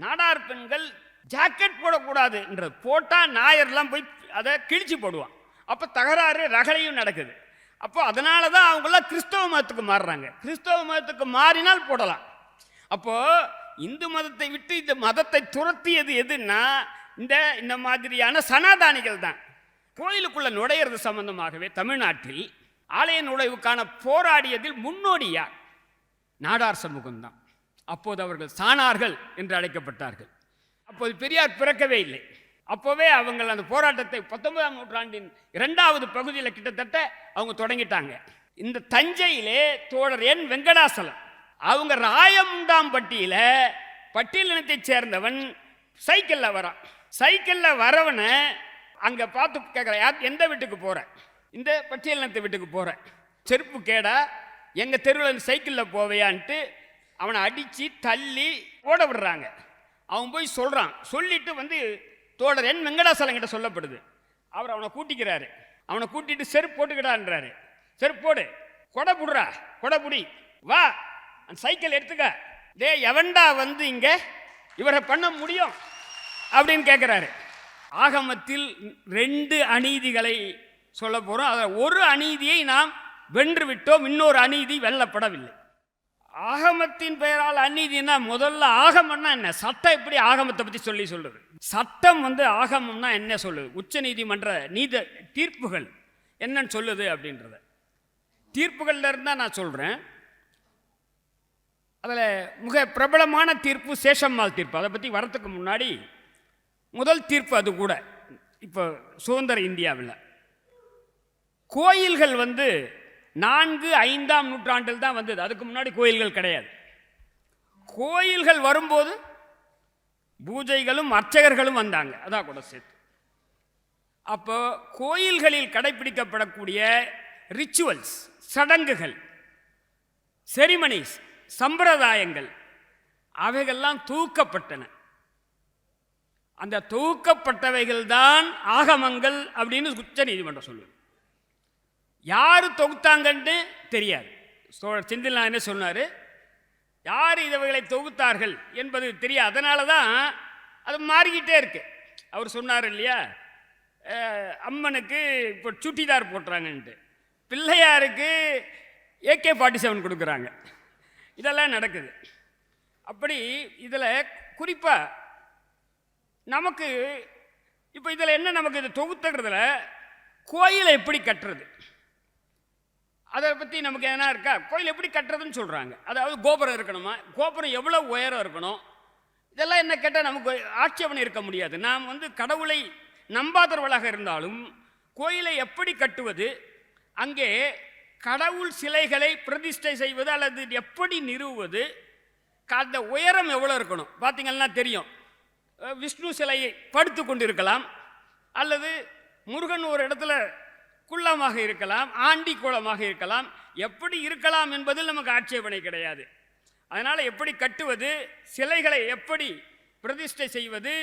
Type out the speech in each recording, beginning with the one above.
நாடார் பெண்கள் ஜாக்கெட் போடக்கூடாதுன்றது, போட்டால் நாயர்லாம் போய் அதை கிழிச்சு போடுவான். அப்போ தகராறு ரகளையும் நடக்குது. அப்போ அதனால தான் அவங்களாம் கிறிஸ்தவ மதத்துக்கு மாறுறாங்க. கிறிஸ்தவ மதத்துக்கு மாறினால் போடலாம். அப்போது இந்து மதத்தை விட்டு இந்த மதத்தை துரத்தியது எதுன்னா இந்த மாதிரியான சனாதானிகள் தான். கோயிலுக்குள்ள நுழையிறது சம்பந்தமாகவே தமிழ்நாட்டில் ஆலய நுழைவுக்கான போராடியதில் முன்னோடியார் நாடார் சமூகம்தான். அப்போது அவர்கள் சாணார்கள் என்று அழைக்கப்பட்டார்கள். அப்போது பெரியார் பிறக்கவே இல்லை. அப்போவே அவங்க அந்த போராட்டத்தை 19ஆம் நூற்றாண்டின் 2வது பகுதியில் கிட்டத்தட்ட அவங்க தொடங்கிட்டாங்க. இந்த தஞ்சையிலே தோழர் என் வெங்கடாசலம் அவங்க ராயமுண்டாம்பட்டியில பட்டியலினத்தை சேர்ந்தவன் சைக்கிளில் வரான். சைக்கிளில் வரவனை அங்கே பார்த்து கேட்குற, எந்த வீட்டுக்கு போகிறேன்? இந்த பட்டியலினத்தை வீட்டுக்கு போகிறேன். செருப்பு கேடா, எங்கள் தெருவில் சைக்கிளில் போவையான்ட்டு அவனை அடித்து தள்ளி ஓட விடுறாங்க. அவன் போய் சொல்கிறான். சொல்லிட்டு வந்து தோழர் என் வெங்கடாசலம் கிட்ட சொல்லப்படுது. அவர் அவனை கூட்டிக்கிறாரு. அவனை கூட்டிட்டு செருப்பு போட்டுக்கிட்டான்றாரு. செருப்பு போடு, கொடை புடுறா, கொடை புடி, வா அந்த சைக்கிள் எடுத்துக்க, டே எவன்டா வந்து இங்கே இவரை பண்ண முடியும் அப்படின்னு கேட்குறாரு. ஆகமத்தில் 2 அநீதிகளை சொல்ல போகிறோம். அதில் ஒரு அநீதியை நாம் வென்று விட்டோம், இன்னொரு அநீதி வெல்லப்படவில்லை. ஆகமத்தின் பெயரால் அநீதினா முதல்ல ஆகமம்னா என்ன? சட்டம் எப்படி ஆகமத்தை பற்றி சொல்லுது? சட்டம் வந்து ஆகமம்னா என்ன சொல்லுது? உச்ச நீதிமன்ற தீர்ப்புகள் என்னன்னு சொல்லுது அப்படின்றத தீர்ப்புகள்ல இருந்தா நான் சொல்கிறேன். அதில் மிக பிரபலமான தீர்ப்பு சேஷம்மாள் தீர்ப்பு. அதை பற்றி வரத்துக்கு முன்னாடி முதல் தீர்ப்பு அது கூட இப்போ சுதந்திர இந்தியாவில் கோயில்கள் வந்து 4, 5ஆம் நூற்றாண்டில் தான் வந்தது. அதுக்கு முன்னாடி கோயில்கள் கிடையாது. கோயில்கள் வரும்போது பூஜைகளும் அர்ச்சகர்களும் வந்தாங்க. அதான் கூட சேர்த்து. அப்போ கோயில்களில் கடைபிடிக்கப்படக்கூடிய ரிச்சுவல்ஸ், சடங்குகள், செரிமனிஸ், சம்பிரதாயங்கள் அவைகள்லாம் தூக்கப்பட்டன. அந்த தூக்கப்பட்டவைகள் தான் ஆகமங்கள் அப்படின்னு உச்ச நீதிமன்றம் சொல்லுது. யார் தொகுத்தாங்கன்னு தெரியாது. செந்தில் என்ன சொன்னார், யார் இவைகளை தொகுத்தார்கள் என்பது தெரியாது. அதனால தான் அது மாறிக்கிட்டே இருக்கு. அவர் சொன்னார் இல்லையா, அம்மனுக்கு இப்போ சுட்டிதார் போட்டுறாங்கன்ட்டு, பிள்ளையாருக்கு AK-47 கொடுக்குறாங்க. இதெல்லாம் நடக்குது. அப்படி இதில் குறிப்பாக நமக்கு இப்போ இதில் என்ன, நமக்கு இதை தொகுத்துறதுல கோயிலை எப்படி கட்டுறது அதை பற்றி நமக்கு என்ன இருக்கா? கோயில் எப்படி கட்டுறதுன்னு சொல்கிறாங்க. அதாவது கோபுரம் இருக்கணுமா, கோபுரம் எவ்வளோ உயரம் இருக்கணும், இதெல்லாம் என்ன கேட்டால் நமக்கு ஆட்சேபனை இருக்க முடியாது. நாம் வந்து கடவுளை நம்பாதவர்களாக இருந்தாலும் கோயிலை எப்படி கட்டுவது, அங்கே கடவுள் சிலைகளை பிரதிஷ்டை செய்வது அல்லது எப்படி நிறுவுவது, அந்த உயரம் எவ்வளோ இருக்கணும் பார்த்தீங்கன்னா தெரியும். விஷ்ணு சிலையை படுத்து கொண்டு இருக்கலாம், அல்லது முருகன் ஒரு இடத்துல குள்ளமாக இருக்கலாம், ஆண்டி கோலமாக இருக்கலாம். எப்படி இருக்கலாம் என்பதில் நமக்கு ஆட்சேபனை கிடையாது. அதனால் எப்படி கட்டுவது, சிலைகளை எப்படி பிரதிஷ்டை செய்வது,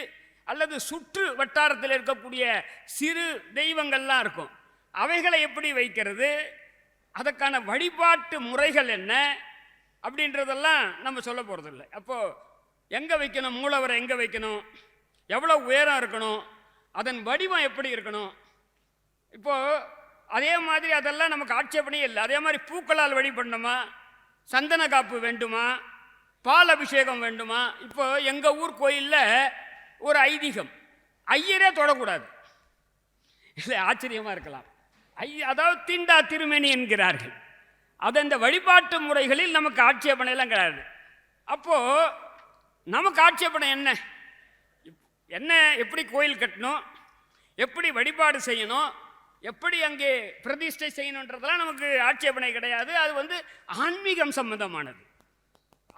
அல்லது சுற்று வட்டாரத்தில் இருக்கக்கூடிய சிறு தெய்வங்கள்லாம் இருக்கும், அவைகளை எப்படி வைக்கிறது, அதற்கான வழிபாட்டு முறைகள் என்ன அப்படின்றதெல்லாம் நம்ம சொல்ல போகிறதில்லை. அப்போது எங்கே வைக்கணும், மூலவரை எங்கே வைக்கணும், எவ்வளோ உயரம் இருக்கணும், அதன் வடிவம் எப்படி இருக்கணும், இப்போது அதே மாதிரி அதெல்லாம் நமக்கு ஆட்சேபனையே இல்லை. அதே மாதிரி பூக்களால் வழிபடணுமா, சந்தன காப்பு வேண்டுமா, பால் அபிஷேகம் வேண்டுமா? இப்போ எங்கள் ஊர் கோயிலில் ஒரு ஐதீகம், ஐயரே தொடக்கூடாது. இல்லை, ஆச்சரியமாக இருக்கலாம். அதாவது தீண்டா திருமேனி என்கிறார்கள். அது அந்த வழிபாட்டு முறைகளில் நமக்கு ஆட்சேபனையெல்லாம் கிடையாது. அப்போது நமக்கு ஆட்சேபனை என்ன என்ன எப்படி கோயில் கட்டணும், எப்படி வழிபாடு செய்யணும், எப்படி அங்கே பிரதிஷ்டை செய்யணுன்றதெல்லாம் நமக்கு ஆட்சேபனை கிடையாது. அது வந்து ஆன்மீகம் சம்பந்தமானது.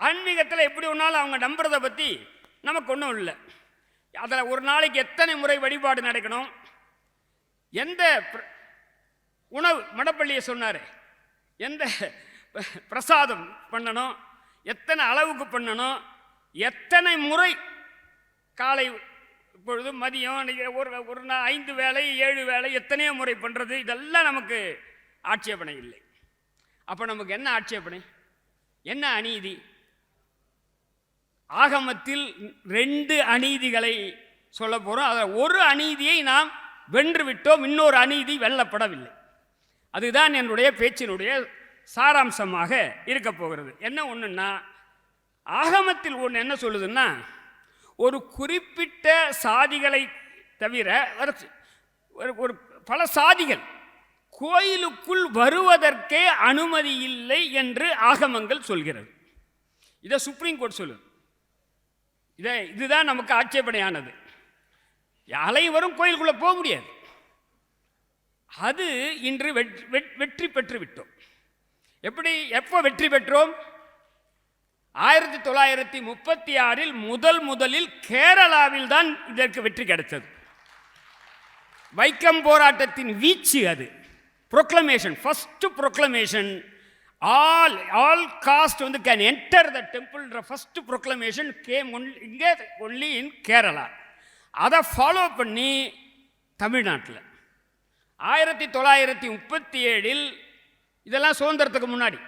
ஆன்மீகத்தில் எப்படி ஒன்றாலும் அவங்க நம்புறதை பற்றி நமக்கு ஒன்றும் இல்லை. அதில் ஒரு நாளைக்கு எத்தனை முறை வழிபாடு நடக்கணும், எந்த உணவு மடப்பள்ளியை சொன்னார், எந்த பிரசாதம் பண்ணணும், எத்தனை அளவுக்கு பண்ணணும், எத்தனை முறை காலை இப்பொழுது மதியம் ஒரு 5 வேளை 7 வேளை எத்தனையோ முறை பண்ணுறது, இதெல்லாம் நமக்கு ஆட்சேபனை இல்லை. அப்போ நமக்கு என்ன ஆட்சேபனை, என்ன அநீதி? ஆகமத்தில் 2 அநீதிகளை சொல்ல போகிறோம். அதில் ஒரு அநீதியை நாம் வென்று விட்டோம், இன்னொரு அநீதி வெல்லப்படவில்லை. அதுதான் என்னுடைய பேச்சினுடைய சாராம்சமாக இருக்க போகிறது. என்ன ஒன்றுன்னா, ஆகமத்தில் ஒன்று என்ன சொல்லுதுன்னா, ஒரு குறிப்பிட்ட சாதிகளை தவிர ஒரு பல சாதிகள் கோயிலுக்குள் வருவதற்கே அனுமதி இல்லை என்று ஆகமங்கள் சொல்கிறது. இதை சுப்ரீம் கோர்ட் சொல்லுது. இதுதான் நமக்கு ஆட்சேபனையானது. அனைவரும் கோயிலுக்குள்ளே போக முடியாது. அது இன்று வெற்றி பெற்று விட்டோம். எப்போ வெற்றி பெற்றோம்? 1936 முதலில் கேரளாவில் தான் இதற்கு வெற்றி கிடைத்தது. வைக்கம் போராட்டத்தின் வீச்சு அது. Proclamation, first proclamation, all cost can enter the temple. First proclamation game இங்கே ஒன்லி இன் கேரளா. அதை ஃபாலோ பண்ணி தமிழ்நாட்டில் 1937 இதெல்லாம் சுதந்திரத்துக்கு முன்னாடி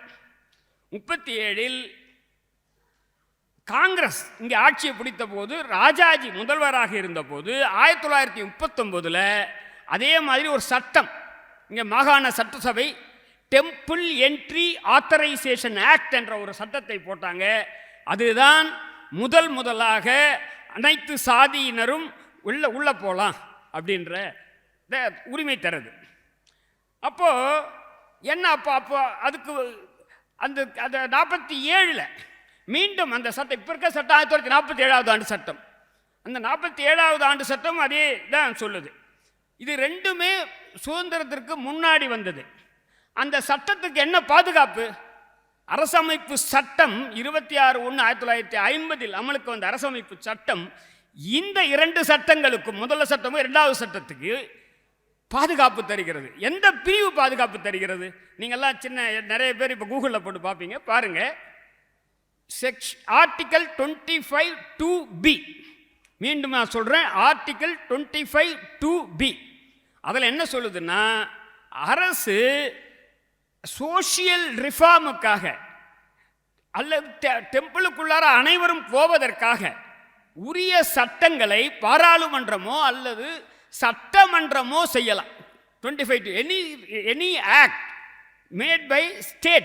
37 காங்கிரஸ் இங்கே ஆட்சியை பிடித்த போது, ராஜாஜி முதல்வராக இருந்தபோது 1939 அதே மாதிரி ஒரு சட்டம், இங்கே மாகாண சட்டசபை டெம்பிள் என்ட்ரி ஆத்தரைசேஷன் ஆக்ட் என்ற ஒரு சட்டத்தை போட்டாங்க. அதுதான் முதலாக அனைத்து சாதியினரும் உள்ள போகலாம் அப்படின்ற உரிமை தருது. அப்போ என்ன, அப்போ அதுக்கு அந்த 47 மீண்டும் அந்த சட்டம், இப்போ இருக்க சட்டம் 1947 ஆண்டு சட்டம், அந்த 47 ஆண்டு சட்டம் அதே தான் சொல்லுது. இது ரெண்டுமே சுதந்திரத்திற்கு முன்னாடி வந்தது. அந்த சட்டத்துக்கு என்ன பாதுகாப்பு? அரசமைப்பு சட்டம் 26/1/1950 அமலுக்கு வந்த அரசமைப்பு சட்டம் இந்த 2 சட்டங்களுக்கும், முதல் சட்டமும் 2வது சட்டத்துக்கு பாதுகாப்பு தருகிறது. எந்த பிரிவு பாதுகாப்பு தருகிறது? நீங்கள்லாம் நிறைய பேர் இப்போ கூகுளில் போட்டு பார்ப்பீங்க, பாருங்க. ஆர்டிகல் 25(2)B, மீண்டும் நான் சொல்கிறேன், ஆர்டிகல் 25(2)B. அதில் என்ன சொல்லுதுன்னா, அரசு சோஷியல் ரிஃபார்முக்காக அல்லது டெம்பிளுக்குள்ளார அனைவரும் போவதற்காக உரிய சட்டங்களை பாராளுமன்றமோ அல்லது சட்டமன்றமோ செய்யலாம். 25 எனி ஆக்ட் மேட் பை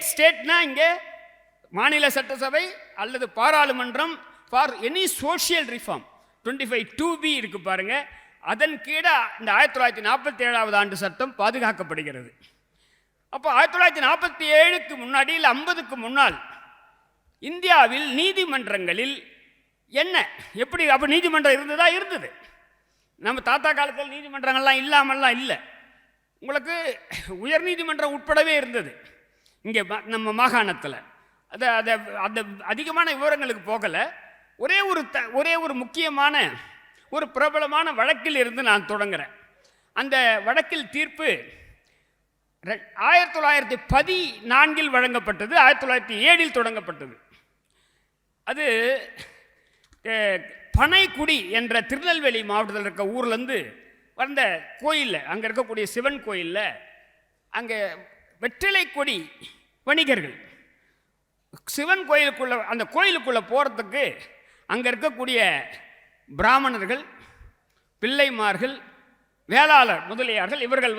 ஸ்டேட்னா இங்கே மாநில சட்டசபை அல்லது பாராளுமன்றம் for any social reform 25(2)B இருக்கு பாருங்க. அதன் கீழே இந்த 1947 ஆண்டு சட்டம் பாதுகாக்கப்படுகிறது. அப்போ 1947க்கு முன்னாடி இல்லை 50க்கு முன்னால் இந்தியாவில் நீதிமன்றங்களில் என்ன எப்படி அப்போ நீதிமன்றம் இருந்தது. நம்ம தாத்தா காலத்தில் நீதிமன்றங்கள்லாம் இல்லாமல்லாம் இல்லை. உங்களுக்கு உயர் நீதிமன்றம் உட்படவே இருந்தது இங்கே நம்ம மாகாணத்தில். அது அதிகமான விவரங்களுக்கு போகலை. ஒரே ஒரு முக்கியமான ஒரு பிரபலமான வழக்கில் இருந்து நான் தொடங்குகிறேன். அந்த வழக்கில் தீர்ப்பு 1914 வழங்கப்பட்டது, 1907 தொடங்கப்பட்டது. அது பனைக்குடி என்ற திருநெல்வேலி மாவட்டத்தில் இருக்க ஊர்லேருந்து வந்த கோயிலில், அங்கே இருக்கக்கூடிய சிவன் கோயிலில், அங்கே வெற்றிலை கொடி வணிகர்கள் சிவன் கோயிலுக்குள்ளே, அந்த கோயிலுக்குள்ளே போகிறதுக்கு அங்கே இருக்கக்கூடிய பிராமணர்கள், பிள்ளைமார்கள், வேளாளர் முதலியார்கள் இவர்கள்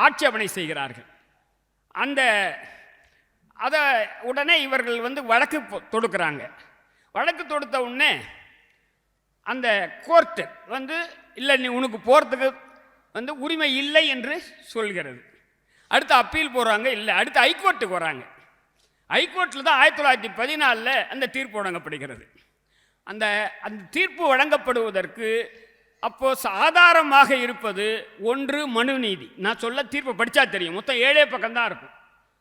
ஆட்சேபனை செய்கிறார்கள். அதை உடனே இவர்கள் வழக்கு தொடுக்கிறாங்க. வழக்கு தொடுத்த உடனே அந்த கோர்ட்டு இல்லை, நீ உனக்கு போகிறதுக்கு உரிமை இல்லை என்று சொல்கிறது. அடுத்து அப்பீல் போகிறாங்க, இல்லை, அடுத்து ஹைகோர்ட்டுக்கு வராங்க. ஹைகோர்ட்டில் தான் 1914 அந்த தீர்ப்பு வழங்கப்படுகிறது. அந்த தீர்ப்பு வழங்கப்படுவதற்கு அப்போது ஆதாரமாக இருப்பது ஒன்று மனு நீதி. நான் சொல்ல தீர்ப்பை படித்தா தெரியும், மொத்தம் 7 பக்கம்தான் இருக்கும்.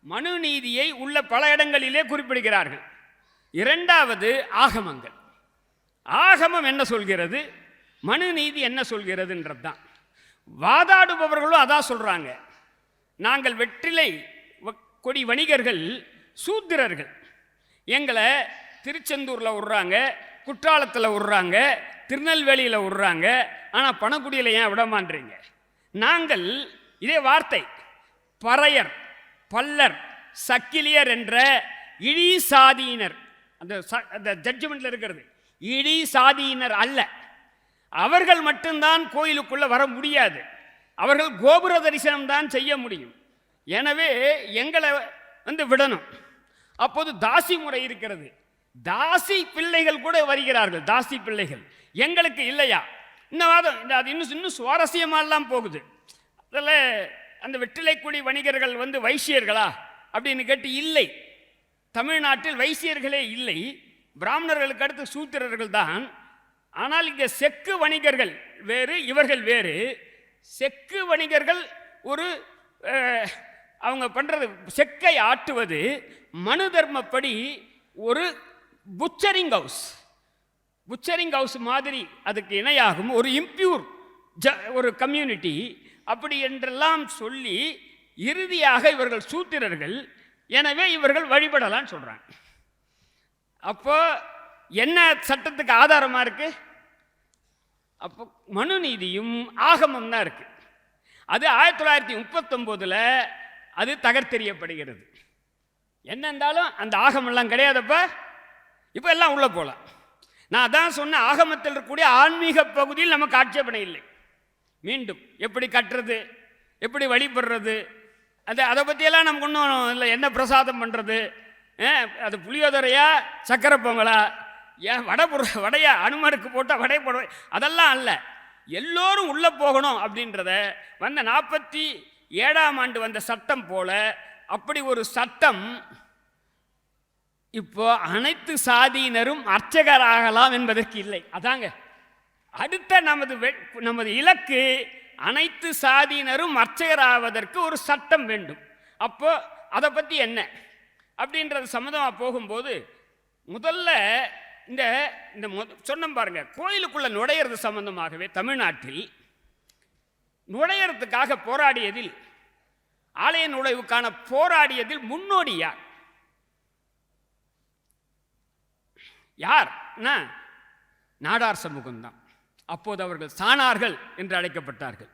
மனு நீதியை உள்ள பல இடங்களிலே குறிப்பிடுகிறார்கள். 2வது ஆகமங்கள். ஆகமம் என்ன சொல்கிறது, மனு நீதி என்ன சொல்கிறதுன்றது தான். வாதாடுபவர்களும் அதான் சொல்கிறாங்க. நாங்கள் வெற்றிலை கொடி வணிகர்கள் சூத்திரர்கள், எங்களை திருச்செந்தூரில் விடுறாங்க, குற்றாலத்தில் விடுறாங்க, திருநெல்வேலியில் விடுறாங்க, ஆனால் பணக்குடியில் ஏன் விடமான்றீங்க? நாங்கள் இதே வார்த்தை பறையர், பல்லர், சக்கிலியர் என்ற இழி சாதியினர், அந்த ஜட்ஜ்மெண்ட்டில் இருக்கிறது, இடி சாதியினர் அல்ல. அவர்கள் மட்டும்தான் கோயிலுக்குள்ள வர முடியாது. அவர்கள் கோபுர தரிசனம் தான் செய்ய முடியும். எனவே எங்களை விடணும். அப்போது தாசி முறை இருக்கிறது. தாசி பிள்ளைகள் கூட வருகிறார்கள். தாசி பிள்ளைகள் எங்களுக்கு இல்லையா? இந்த வாதம் அது இன்னும் சுவாரஸ்யமாலாம் போகுது. அதில் அந்த வெற்றிலைக்குடி வணிகர்கள் வைசியர்களா அப்படின்னு கேட்டு, இல்லை, தமிழ்நாட்டில் வைசியர்களே இல்லை. பிராமணர்களுக்கு அடுத்து சூத்திரர்கள் தான். ஆனால் இங்கே செக்கு வணிகர்கள் வேறு, இவர்கள் வேறு. செக்கு வணிகர்கள் ஒரு அவங்க பண்ணுறது செக்கை ஆட்டுவது மனு தர்மப்படி ஒரு புச்சரிங் ஹவுஸ் மாதிரி அதுக்கு இணையாகும். ஒரு இம்பியூர் ஒரு கம்யூனிட்டி அப்படி என்றெல்லாம் சொல்லி இறுதியாக இவர்கள் சூத்திரர்கள். எனவே இவர்கள் வழிபடலான்னு சொல்கிறாங்க. அப்போ என்ன சட்டத்துக்கு ஆதாரமாக இருக்கு? அப்போ மனு நீதியும் ஆகமம் தான் இருக்கு. அது 1939 அது தகர்த்தெறியப்படுகிறது. என்ன இருந்தாலும் அந்த ஆகமெல்லாம் கிடையாதப்ப. இப்போ எல்லாம் உள்ள போகலாம். நான் தான் சொன்ன, ஆகமத்தில் இருக்கக்கூடிய ஆன்மீக பகுதியில் நமக்கு ஆட்சேபனை இல்லை. மீண்டும் எப்படி கட்டுறது, எப்படி வழிபடுறது, அதை பற்றியெல்லாம் நமக்கு ஒன்றும் இல்லை. என்ன பிரசாதம் பண்ணுறது, அது புளியோதரையா சக்கரை பொங்கலா, ஏன் வடையா அனுமருக்கு போட்டால் வடை போட, அதெல்லாம் அல்ல. எல்லோரும் உள்ளே போகணும் அப்படின்றத 47ஆம் ஆண்டு வந்த சட்டம் போல அப்படி ஒரு சட்டம் இப்போ அனைத்து சாதியினரும் அர்ச்சகராகலாம் என்பதற்கு இல்லை. அதாங்க அடுத்த நமது இலக்கு. அனைத்து சாதியினரும் அர்ச்சகராவதற்கு ஒரு சட்டம் வேண்டும். அப்போ அதை பற்றி என்ன அப்படின்றது சம்மந்தமாக போகும்போது முதல்ல இந்த சொன்ன பாருங்க, கோயிலுக்குள்ள நுழையிறது சம்பந்தமாகவே தமிழ்நாட்டில் நுழையறதுக்காக போராடியதில், ஆலய நுழைவுக்கான போராடியதில் முன்னோடி யார்? நாடார் சமூகம்தான். அப்போது அவர்கள் சாணார்கள் என்று அழைக்கப்பட்டார்கள்.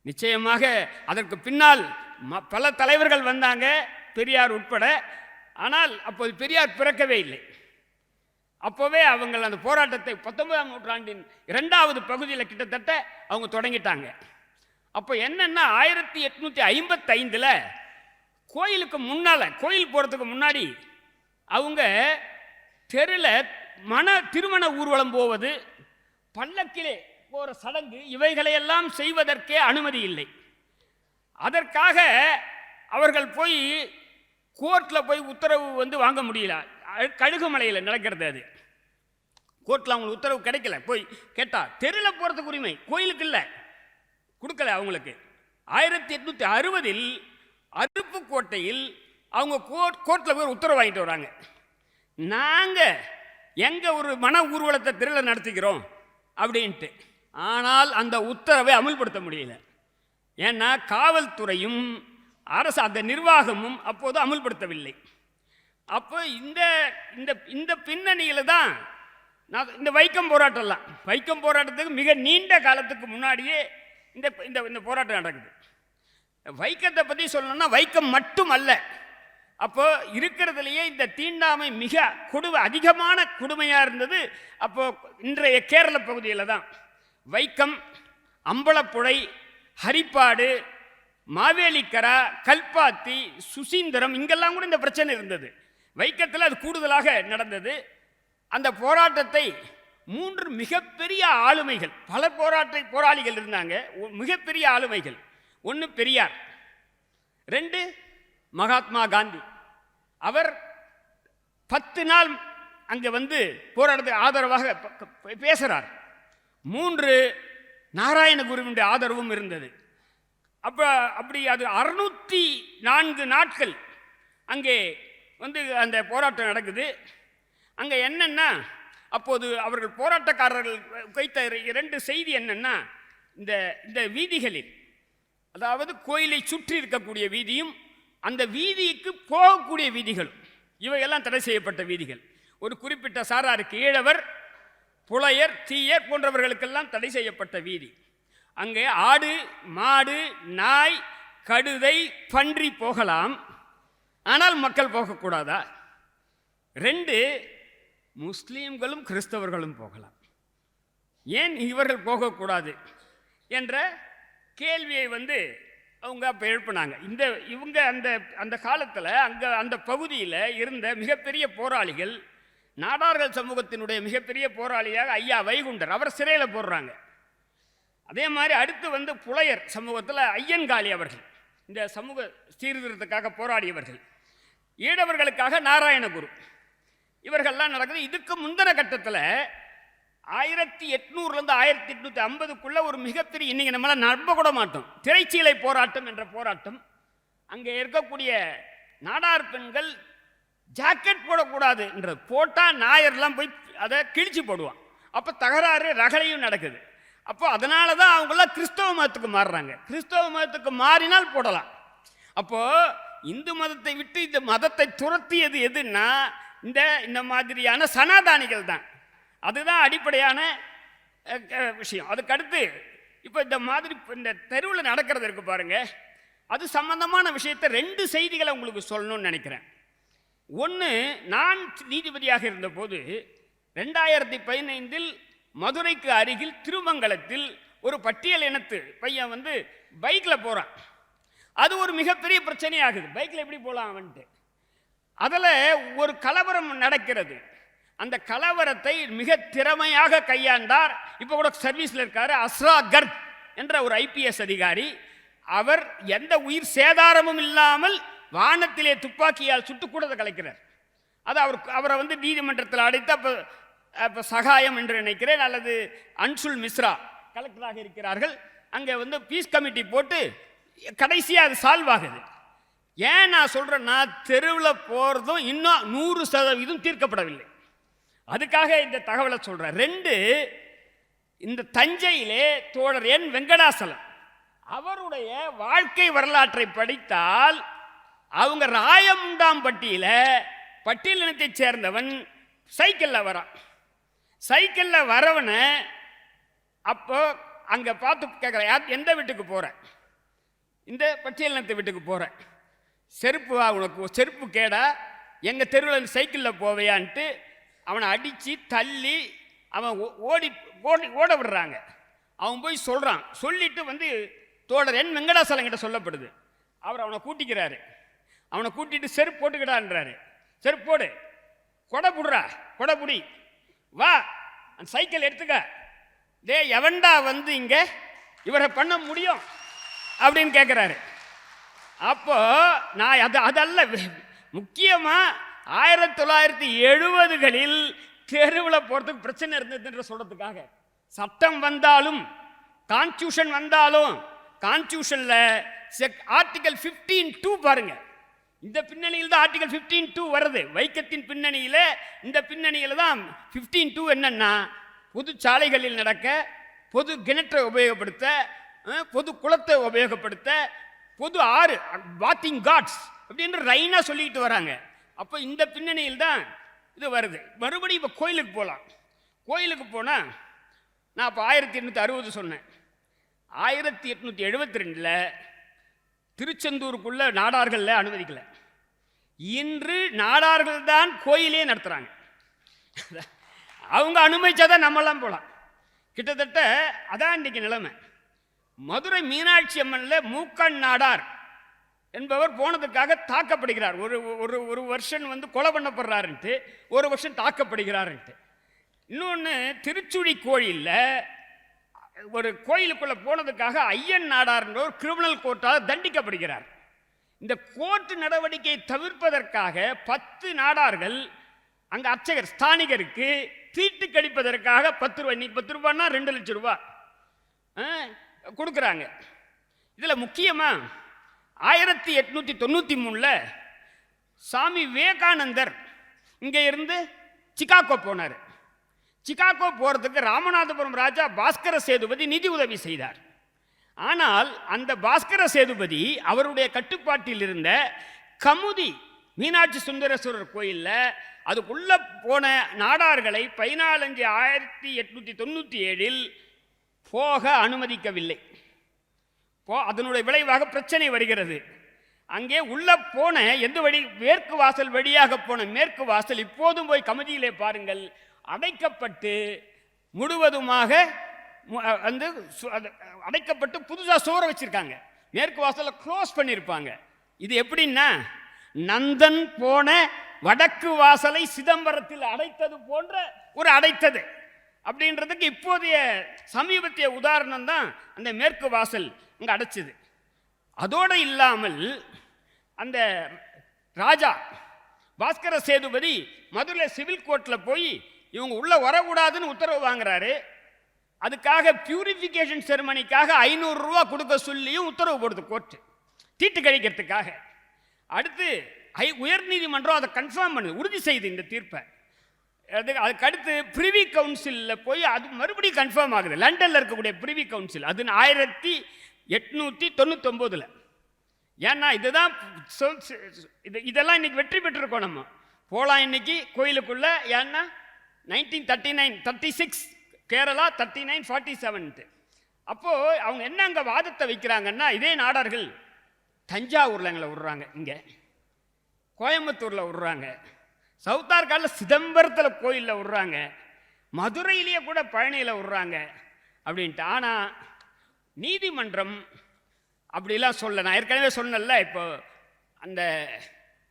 நிச்சயமாக அதற்கு பின்னால் பல தலைவர்கள் வந்தாங்க, பெரியார் உட்பட. ஆனால் அப்போது பெரியார் பிறக்கவே இல்லை. அப்போவே அவங்க அந்த போராட்டத்தை 19ஆம் நூற்றாண்டின் 2வது பகுதியில் கிட்டத்தட்ட அவங்க தொடங்கிட்டாங்க. அப்போ என்னன்னா 1855 கோயிலுக்கு முன்னால், கோயில் போகிறதுக்கு முன்னாடி அவங்க தெருவில் திருமண ஊர்வலம் போவது, பல்லக்கிலே போகிற சடங்கு, இவைகளையெல்லாம் செய்வதற்கே அனுமதி இல்லை. அதற்காக அவர்கள் போய் கோர்ட்டில் போய் உத்தரவு வாங்க முடியல. கழுகுமலையில் நடக்கிறது. அது கோர்ட்டில் அவங்களுக்கு உத்தரவு கிடைக்கல. போய் கேட்டால் தெருவில் போகிறதுக்கு உரிமை கோயிலுக்கு இல்லை, கொடுக்கல அவங்களுக்கு. 1860 அருப்புக்கோட்டையில் அவங்க கோர்ட்டில் போய் உத்தரவு வாங்கிட்டு வராங்க. நாங்கள் எங்கள் ஒரு மன ஊர்வலத்தை தெருவில் நடத்திக்கிறோம் அப்படின்ட்டு. ஆனால் அந்த உத்தரவை அமுல்படுத்த முடியல. ஏன்னா காவல்துறையும் அரசு அந்த நிர்வாகமும் அப்போது அமுல்படுத்தவில்லை. அப்போ இந்த பின்னணியில் தான் இந்த வைக்கம் போராட்டம்லாம், வைக்கம் போராட்டத்துக்கு மிக நீண்ட காலத்துக்கு முன்னாடியே இந்த போராட்டம் நடக்குது. வைக்கத்தை பற்றி சொல்லணும்னா வைக்கம் மட்டும் அல்ல, அப்போ இருக்கிறதுலையே இந்த தீண்டாமை மிக அதிகமான கொடுமையாக இருந்தது அப்போ இன்றைய கேரள பகுதியில் தான். வைக்கம், அம்பலப்புழை, ஹரிப்பாடு, மாவேலிக்கரா, கல்பாத்தி, சுசீந்திரம், இங்கெல்லாம் கூட இந்த பிரச்சனை இருந்தது. வைக்கத்தில் அது கூடுதலாக நடந்தது. அந்த போராட்டத்தை 3 மிகப்பெரிய ஆளுமைகள், பல போராளிகள் இருந்தாங்க. மிகப்பெரிய ஆளுமைகள், 1 பெரியார், 2 மகாத்மா காந்தி. அவர் 10 நாள் அங்கே போராட்டத்துக்கு ஆதரவாக பேசுகிறார். 3 நாராயணகுருவினுடைய ஆதரவும் இருந்தது. அப்படி அது 604 நாட்கள் அங்கே அந்த போராட்டம் நடக்குது. அங்கே என்னன்னா, அப்போது அவர்கள் போராட்டக்காரர்கள் வைத்த 2 செய்தி என்னன்னா, இந்த வீதிகளில், அதாவது கோயிலை சுற்றி இருக்கக்கூடிய வீதியும் அந்த வீதிக்கு போகக்கூடிய வீதிகளும், இவையெல்லாம் தடை செய்யப்பட்ட வீதிகள். ஒரு குறிப்பிட்ட சாராருக்கு, ஈழவர், புலையர், தீயர் போன்றவர்களுக்கெல்லாம் தடை செய்யப்பட்ட வீதி. அங்கே ஆடு, மாடு, நாய், கழுதை, பன்றி போகலாம், ஆனால் மக்கள் போகக்கூடாதா? 2 முஸ்லீம்களும் கிறிஸ்தவர்களும் போகலாம், ஏன் இவர்கள் போகக்கூடாது என்ற கேள்வியை அவங்க அப்போ எழுப்பினாங்க. இவங்க அந்த அந்த காலத்தில் அந்த பகுதியில் இருந்த மிகப்பெரிய போராளிகள், நாடார்கள் சமூகத்தினுடைய மிகப்பெரிய போராளியாக ஐயா வைகுண்டர், அவர் சிறையில் போடுறாங்க. அதே மாதிரி அடுத்து புலையர் சமூகத்தில் ஐயன்காளி அவர்கள், இந்த சமூக சீர்திருத்தத்துக்காக போராடியவர்கள். ஈழவர்களுக்காக நாராயணகுரு, இவர்கள்லாம் நடக்குது. இதுக்கு முந்தின கட்டத்தில் 1800 1850க்குள்ள ஒரு மிகப்பெரிய, இன்னைக்கு நம்மளால் நம்ப கூட மாட்டோம், திரைச்சீலை போராட்டம் என்ற போராட்டம். அங்கே இருக்கக்கூடிய நாடார் பெண்கள் ஜாக்கெட் போடக்கூடாது என்ற, போட்டால் நாயர்லாம் போய் அதை கிழிச்சு போடுவான். அப்போ தகராறு ரகளையும் நடக்குது. அப்போ அதனால தான் அவங்களாம் கிறிஸ்தவ மதத்துக்கு மாறுறாங்க. கிறிஸ்தவ மதத்துக்கு மாறினால் போடலாம். அப்போது இந்து மதத்தை விட்டு இந்த மதத்தை துரத்தியது எதுன்னா இந்த மாதிரியான சனாதானிகள் தான். அதுதான் அடிப்படையான விஷயம். அதுக்கடுத்து இப்போ இந்த மாதிரி இந்த தெருவில் நடக்கிறது இருக்கு பாருங்க, அது சம்பந்தமான விஷயத்தை 2 செய்திகளை உங்களுக்கு சொல்லணும்னு நினைக்கிறேன். ஒன்று, நான் நீதிபதியாக இருந்தபோது 2015 மதுரைக்கு அருகில் திருமங்கலத்தில் ஒரு பட்டியல் இனத்து பையன் பைக்கில் போகிறான். அது ஒரு மிகப்பெரிய பிரச்சனையாகுது. பைக்கில் எப்படி போகலாம் அவன்ட்டு. அதில் ஒரு கலவரம் நடக்கிறது. அந்த கலவரத்தை மிக திறமையாக கையாண்டார், இப்போ கூட சர்வீஸில் இருக்கார், அஸ்ரா கர்க் என்ற ஒரு ஐபிஎஸ் அதிகாரி. அவர் எந்த உயிர் சேதாரமும் இல்லாமல் வானத்திலே துப்பாக்கியால் சுட்டுக்கூட கலைக்கிறார். அது அவரை நீதிமன்றத்தில் அடைத்து அப்போ சகாயம் என்று நினைக்கிறேன், அல்லது அன்சுல் மிஸ்ரா கலெக்டராக இருக்கிறார்கள். அங்கே பீஸ் கமிட்டி போட்டு கடைசியாக அது சால்வ் ஆகுது. ஏன் நான் சொல்கிறேன்னா, தெருவில் போகிறதும் இன்னும் 100% தீர்க்கப்படவில்லை. அதுக்காக இந்த தகவலை சொல்கிறேன். 2, இந்த தஞ்சையிலே தோழர் என் வெங்கடாசலம் அவருடைய வாழ்க்கை வரலாற்றை படித்தால், அவங்க ராயமுண்டாம்பட்டியில் பட்டியல் இனத்தைச் சேர்ந்தவன் சைக்கிளில் வரான். சைக்கிளில் வரவனை அப்போ அங்கே பார்த்து கேட்குறேன், எந்த வீட்டுக்கு போகிறேன்? இந்த பட்டியல் இனத்தை வீட்டுக்கு போகிறேன். செருப்புவா, உனக்கு செருப்பு கேடா, எங்கள் தெருவில் சைக்கிளில் போவையான்ட்டு அவனை அடித்து தள்ளி அவன் ஓட விடுறாங்க. அவன் போய் சொல்கிறான். சொல்லிட்டு தோழர் என் வெங்கடாசலங்கிட்ட சொல்லப்படுது. அவர் அவனை கூட்டிக்கிறாரு. அவனை கூட்டிட்டு செருப்பு போட்டுக்கிட்டான்றாரு. செருப்பு போடு, கொடை புடுறா, கொடை புடி, வா அந்த சைக்கிள் எடுத்துக்க, எவன்டா இங்கே இவரை பண்ண முடியும் அப்படின்னு கேட்குறாரு. அப்போ நான் அதல்ல முக்கியமாக 1970களில் தெருவில் போகிறதுக்கு பிரச்சனை இருந்ததுன்ற சொல்கிறதுக்காக, சட்டம் வந்தாலும் கான்ஸ்டியூஷன் வந்தாலும், கான்ஸ்டியூஷனில் ஆர்டிகல் 15(2) பாருங்க. இந்த பின்னணியில் தான் ஆர்டிகல் 15(2) வருது. வைக்கத்தின் பின்னணியில், இந்த பின்னணியில் தான் 15(2) என்னன்னா, பொது சாலைகளில் நடக்க, பொது கிணற்றை உபயோகப்படுத்த, பொது குளத்தை உபயோகப்படுத்த, பொது ஆறு, பாத்திங் காட்ஸ் அப்படின்னு ரைனாக சொல்லிக்கிட்டு வராங்க. அப்போ இந்த பின்னணியில் தான் இது வருது. மறுபடியும் இப்போ கோயிலுக்கு போகலாம். கோயிலுக்கு போனால் நான் இப்போ 1860 சொன்னேன். 1872 திருச்செந்தூருக்குள்ள நாடார்களில் அனுமதிக்கலை. இன்று நாடார்கள் தான் கோயிலே நடத்துகிறாங்க. அவங்க அனுமதிச்சாதான் நம்மளாம் போகலாம். கிட்டத்தட்ட அதான் இன்றைக்கி நிலைமை. மதுரை மீனாட்சி அம்மனில் மூக்கன் நாடார் என்பவர் போனதுக்காக தாக்கப்படுகிறார். ஒரு வருஷம் கொலை பண்ணப்படுறாருன்ட்டு, ஒரு வருஷம் தாக்கப்படுகிறாருன்ட்டு. இன்னொன்று, திருச்சுழி கோயிலில் ஒரு கோயிலுக்குள்ளே போனதுக்காக ஐயன் நாடார் என்ற ஒரு கிரிமினல் கோர்ட்டால் தண்டிக்கப்படுகிறார். இந்த கோர்ட்டு நடவடிக்கையை தவிர்ப்பதற்காக 10 நாடார்கள் அங்கே அர்ச்சகர் ஸ்தானிகருக்கு தீட்டு கழிப்பதற்காக 10 ரூபாய், இன்னைக்கு 10 ரூபான்னா 2 லட்சம் ரூபாய் கொடுக்குறாங்க. இதில் முக்கியமாக 1893 சாமி விவேகானந்தர் இங்கே இருந்து சிகாகோ போனார். சிகாகோ போகிறதுக்கு ராமநாதபுரம் ராஜா பாஸ்கர சேதுபதி நிதி உதவி செய்தார். ஆனால் அந்த பாஸ்கர சேதுபதி அவருடைய கட்டுப்பாட்டில் இருந்த கமுதி மீனாட்சி சுந்தரேஸ்வரர் கோயிலில் அதுக்குள்ளே போன நாடார்களை 14/5/1897 போக அனுமதிக்கவில்லை. அதனுடைய விளைவாக பிரச்சனை வருகிறது. அங்கே உள்ள போன எந்த வழி, மேற்கு வாசல் வழியாக போன மேற்கு வாசல் இப்போதும் போய் கமிட்டியிலே பாருங்கள், அடைக்கப்பட்டு முழுவதுமாக வந்து அடைக்கப்பட்டு புதுசாக சோற வச்சிருக்காங்க. மேற்கு வாசலை க்ளோஸ் பண்ணியிருப்பாங்க. இது எப்படின்னா, நந்தன் போன வடக்கு வாசலை சிதம்பரத்தில் அடைத்தது போன்ற ஒரு அடைத்தது அப்படின்றதுக்கு இப்போதைய சமீபத்திய உதாரணம் தான் அந்த மேற்கு வாசல் அங்கே அடைச்சது. அதோடு இல்லாமல் அந்த ராஜா பாஸ்கர சேதுபதி மதுரை சிவில் கோர்ட்டில் போய் இவங்க உள்ள வரக்கூடாதுன்னு உத்தரவு வாங்குறாரு. அதுக்காக பியூரிஃபிகேஷன் செரமனிக்காக 500 ரூபா கொடுக்க சொல்லியும் உத்தரவு போடுது கோர்ட்டு, தீட்டு கழிக்கிறதுக்காக. அடுத்து உயர்நீதிமன்றம் அதை கன்ஃபார்ம் பண்ணுது, உறுதி செய்து இந்த தீர்ப்பை. அதுக்கு அடுத்து பிரிவி கவுன்சிலில் போய் அது மறுபடியும் கன்ஃபார்ம் ஆகுது. லண்டனில் இருக்கக்கூடிய பிரிவி கவுன்சில், அது 1899. ஏன்னா இதுதான் இதெல்லாம் இன்னைக்கு வெற்றி பெற்றிருக்கோம். நம்ம போகலாம் இன்னைக்கு கோயிலுக்குள்ள. ஏன்னா 1936 கேரளா 3947. அப்போது அவங்க என்ன அங்கே வாதத்தை வைக்கிறாங்கன்னா, இதே நாடார்கள் தஞ்சாவூரில் எங்களை விடுறாங்க, இங்கே கோயம்புத்தூரில் விடுறாங்க, சவுத் ஆர்காடில் சிதம்பரத்தில் கோயிலில் விடுறாங்க, மதுரையிலேயே கூட பழனியில் விடுறாங்க அப்படின்ட்டு. ஆனால் நீதிமன்றம் அப்படிலாம் சொல்ல. நான் ஏற்கனவே சொன்னல, இப்போ அந்த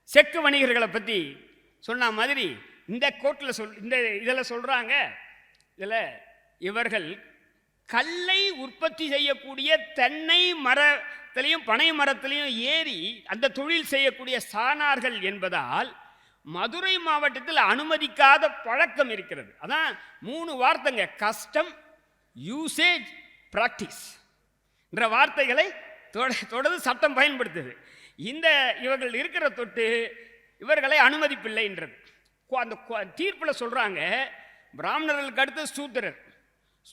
செக்கு வணிகர்களை பற்றி சொன்ன மாதிரி இந்த கோர்ட்டில் இந்த இதில் சொல்கிறாங்க, இதில் இவர்கள் கல்லை உற்பத்தி செய்யக்கூடிய தென்னை மரத்திலையும் பனை மரத்திலையும் ஏறி அந்த தொழில் செய்யக்கூடிய சாணார்கள் என்பதால் மதுரை மாவட்டத்தில் அனுமதிக்காத பழக்கம் இருக்கிறது. அதான் 3 வார்த்தைங்க, கஸ்டம், யூசேஜ், பிராக்டிஸ் என்ற வார்த்தைகளை தொடர்ந்து சட்டம் பயன்படுத்துது. இந்த இவர்கள் இருக்கிற தொட்டு இவர்களை அனுமதிப்பில்லைன்றது. அந்த தீர்ப்பில் சொல்கிறாங்க, பிராமணர்களுக்கு அடுத்து சூத்திரர்,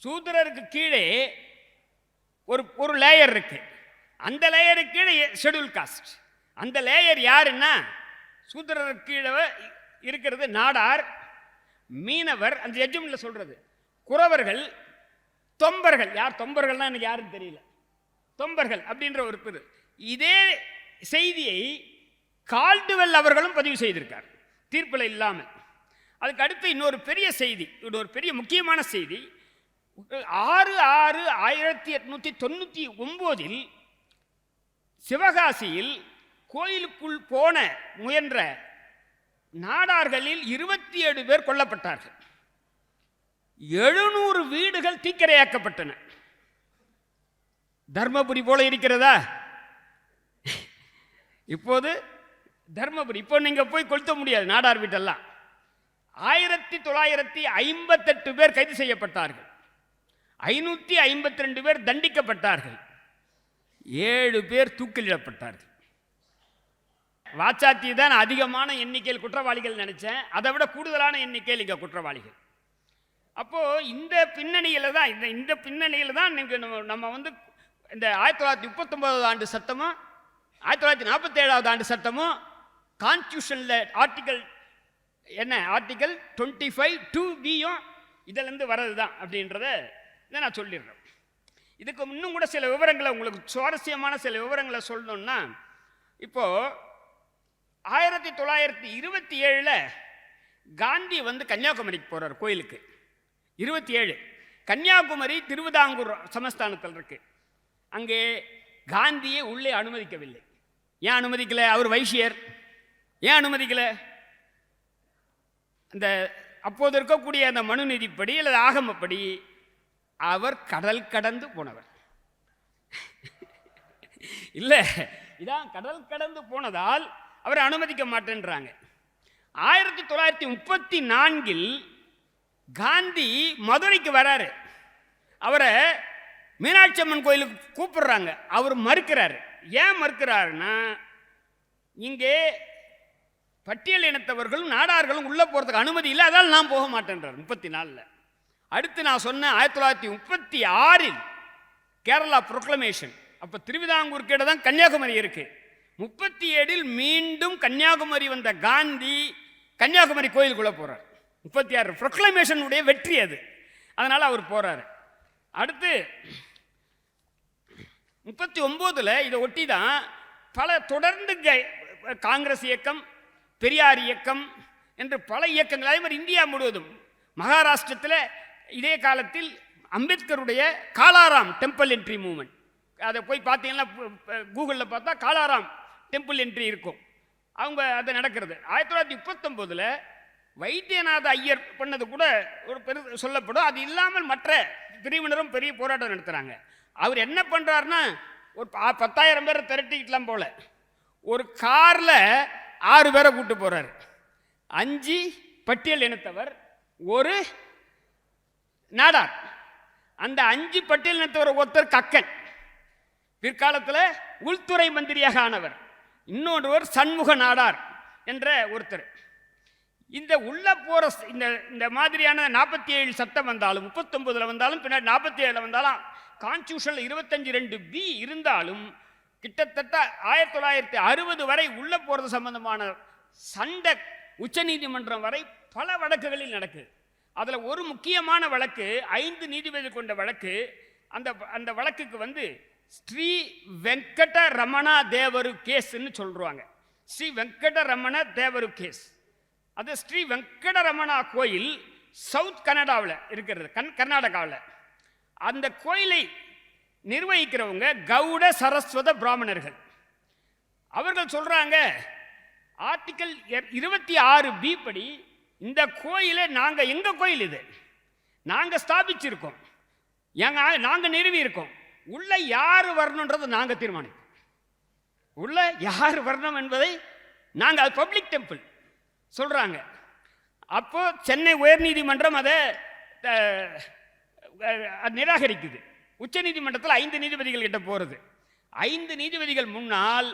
சூத்திரருக்கு கீழே ஒரு லேயர் இருக்கு, அந்த லேயருக்கு கீழே ஷெட்யூல் காஸ்ட். அந்த லேயர் யாருன்னா, சூத்திரருக்கு கீழே இருக்கிறது நாடார், மீனவர், அந்த ஜட்ஜ்மெண்ட்ல சொல்றது, குறவர்கள், தொம்பர்கள். யார் தொம்பர்கள்னா எனக்கு யாரும் தெரியல, தொம்பர்கள் அப்படின்ற ஒரு பேர். இதே செய்தியை கால்டுவெல் அவர்களும் பதிவு செய்திருக்கார் தீர்ப்பில் இல்லாமல். அதுக்கு அடுத்து இன்னொரு பெரிய செய்தி, இன்னொரு பெரிய முக்கியமான செய்தி, 6/6/1899 சிவகாசியில் கோயிலுக்குள் போன முயன்ற நாடார்களில் 27 பேர் கொல்லப்பட்டார்கள். 700 வீடுகள் தீக்கிரையாக்கப்பட்டன. தர்மபுரி போல இருக்கிறதா இப்போது? தர்மபுரி இப்போ நீங்க போய் கொளுத்த முடியாது நாடார் வீட்டெல்லாம். 1958 பேர் கைது செய்யப்பட்டார்கள், 552 பேர் தண்டிக்கப்பட்டார்கள், 7 பேர் தூக்கிலிடப்பட்டார்கள். வாச்சாத்தி தான் அதிகமான எண்ணிக்கையில் குற்றவாளிகள் நினைச்சேன், அதை விட கூடுதலான எண்ணிக்கையில் இங்கே குற்றவாளிகள். அப்போ இந்த பின்னணியில் தான் இந்த பின்னணியில் தான் நம்ம வந்து இந்த 1939 ஆண்டு சட்டமும் 1947 ஆண்டு சட்டமும் கான்ஸ்டியூஷனில் ஆர்டிகல் என்ன, ஆர்டிகல் 25(2)B இதிலிருந்து வர்றது தான் அப்படின்றத நான் சொல்லிடுறேன். இதுக்கு இன்னும் கூட சில விவரங்களை, உங்களுக்கு சுவாரஸ்யமான சில விவரங்களை சொல்லணும்னா, இப்போ 1927 காந்தி வந்து கன்னியாகுமரிக்கு போறார் கோயிலுக்கு. 27 கன்னியாகுமரி திருவிதாங்கூர் சமஸ்தானத்தில் இருக்கு. அங்கே காந்தியை உள்ளே அனுமதிக்கவில்லை. ஏன் அனுமதிக்கல? அவர் வைசியர். ஏன் அனுமதிக்கல? அந்த அப்போது இருக்கக்கூடிய அந்த மனு நீதிப்படி அல்லது ஆகமப்படி அவர் கடல் கடந்து போனவர். இல்லை, இதான் கடல் கடந்து போனதால் அவரை அனுமதிக்க மாட்டேன்றாங்க. 1934 காந்தி மதுரைக்கு வராரு. அவரை மீனாட்சி அம்மன் கோயிலுக்கு கூப்பிடுறாங்க. அவர் மறுக்கிறாரு. ஏன் மறுக்கிறாருன்னா, இங்கே பட்டியல் இனத்தவர்களும் நாடார்களும் உள்ளே போகிறதுக்கு அனுமதி இல்லை, அதனால் நான் போக மாட்டேன்றார் 34. அடுத்து நான் சொன்ன 1936 கேரளா ப்ரொக்ளமேஷன். அப்போ திருவிதாங்கூர் கிட்ட தான் கன்னியாகுமரி இருக்கு. 37 மீண்டும் கன்னியாகுமரி வந்த காந்தி கன்னியாகுமரி கோயிலுக்குள்ளே போகிறார். 36 ப்ரொக்ளமேஷனுடைய வெற்றி அது, அதனால் அவர் போகிறார். அடுத்து 39 இதை ஒட்டி தான் பல தொடர்ந்து காங்கிரஸ் இயக்கம், பெரியார் இயக்கம் என்று பல இயக்கங்கள், அதே மாதிரி இந்தியா முழுவதும். மகாராஷ்டிரத்தில் இதே காலத்தில் அம்பேத்கருடைய காலாராம் டெம்பிள் என்ட்ரி மூவ்மெண்ட், அதை போய் பார்த்தீங்கன்னா கூகுளில் பார்த்தா காலாராம் டெம்பிள் என்ட்ரி இருக்கும். அவங்க அதை நடக்கிறது 1939 வைத்தியநாத ஐயர் பண்ணது கூட ஒரு சொல்லப்படும். அது இல்லாமல் மற்ற பிரிவினரும் பெரிய போராட்டம் நடத்துகிறாங்க. அவர் என்ன பண்ணுறாருன்னா, ஒரு 10,000 பேரை திரட்டிக்கலாம் போல ஒரு காரில் 6 பேரை கூட்டு போகிறார். 5 பட்டியல் இனத்தவர், ஒரு நாடார். அந்த 5 பட்டியல் இனத்தவர் ஒருத்தர் கக்கன், பிற்காலத்தில் உள்துறை மந்திரியாக ஆனவர். இன்னொருவர் சண்முக நாடார் என்ற ஒருத்தர். இந்த உள்ள போற இந்த மாதிரியான 47 சட்டம் வந்தாலும், 39 வந்தாலும், பின்னாடி 47 வந்தாலும், கான்ஸ்டியூஷனில் 25(2)B இருந்தாலும் கிட்டத்தட்ட 1960 வரை உள்ள போறது சம்பந்தமான சண்டை உச்ச நீதிமன்றம் வரை பல வழக்குகளில் நடக்குது. அதுல ஒரு முக்கியமான வழக்கு 5 நீதிபதி கொண்ட வழக்கு. அந்த வழக்குக்கு ஸ்ரீ வெங்கட ரமணா தேவரு கேஸ்ன்னு சொல்றாங்க. ஸ்ரீ வெங்கட ரமண தேவரு கேஸ். அது ஸ்ரீ வெங்கட ரமணா கோயில் சவுத் கனடாவில் இருக்கிறது, கர்நாடகாவில். அந்த கோயிலை நிர்வகிக்கிறவங்க கவுட சரஸ்வத பிராமணர்கள். அவர்கள் சொல்றாங்க, ஆர்டிகல் 26B படி இந்த கோயிலை எங்க கோயில் இது, நாங்க ஸ்தாபிச்சிருக்கோம், நாங்க நிறுவி இருக்கோம், உள்ள யாரு வரணும்ன்றது நாங்க தீர்மானிப்போம், உள்ள யார் வரணும் என்பதை நாங்க, அது பப்ளிக் டெம்பிள் சொல்றாங்க. அப்போ சென்னை உயர்நீதிமன்றம் அதை நிராகரிக்குது. உச்ச நீதிமன்றத்தில் 5 நீதிபதிகள் கிட்ட போறது. 5 நீதிபதிகள் முன்னால்